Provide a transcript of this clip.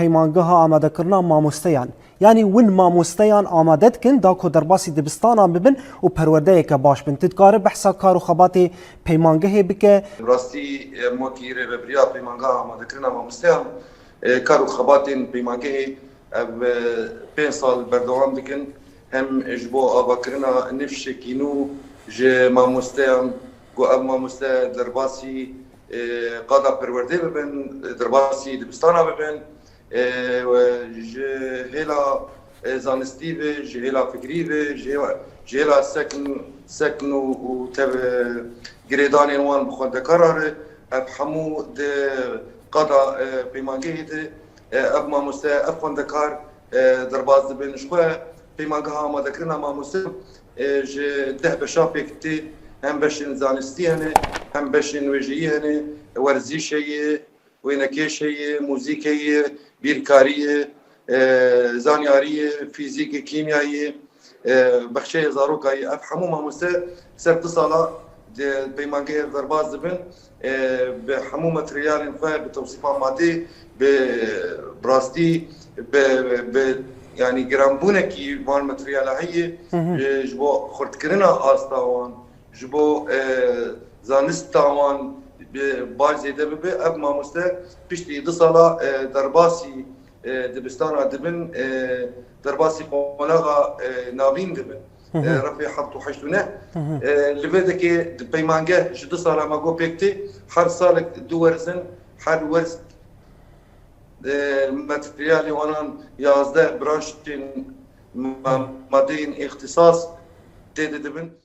پیمانگها آماده کرنا مامۆستەیان یعنی ون مامۆستەیان ئامادە دکن دا کو دەرباسی دبستانان ببن و پەروەردەیەکە باش بن تدکارە بەحسا کار و خەباتێ پەیمانگەهێ بکە راستی موکی رێبەریا پەیمانگا ئامادەکردنا مامۆستەیان کار و خەباتên پەیمانگەهê پێنج ساڵ بەردەوام dikin hem ji bo avakirina nifşekî nû ji mamosteyên ku ev mamoste derbasî qada perwerdê bibin, derbasî dibistana bibin, ji hêla zanistî ve ji hêla fikrî ve ji hêla sekin û tev girêdanên wan bi xwendekaran re ev hemû di qada peymangehê de ev mamoste ev xwendekar derbas dibin ji xwe peymangeha amadekirina mamoste ji deh beşa pêkitî hem beşên zanistî hene hem beşên wêjeyî hene werzîşeyê wênekêşeyê mûzîkeyê bîrkariyê zanyariyê fîzîkê kîmyayê bexçeyê zarokayê ev hemû mamoste ser du sala peymangehê derbas dibin bi hemû materyalên xwe bi tewsîfa madî bi rastî bi yani giranbûnekî van materyala heye ji bo xurtkirina asta wan ji bo zanista wan baş zêde bibe ev mamoste piştî du sala derbasî dibistana dibin derbasî qonağa navîn dibin refê hebt û heşt û neh li vê dekê peymangeh ji du sala me got pêk tê her salek du werzin her werz materyalê wanan yazdeh branşên madeyên îxtisas tê de dibin.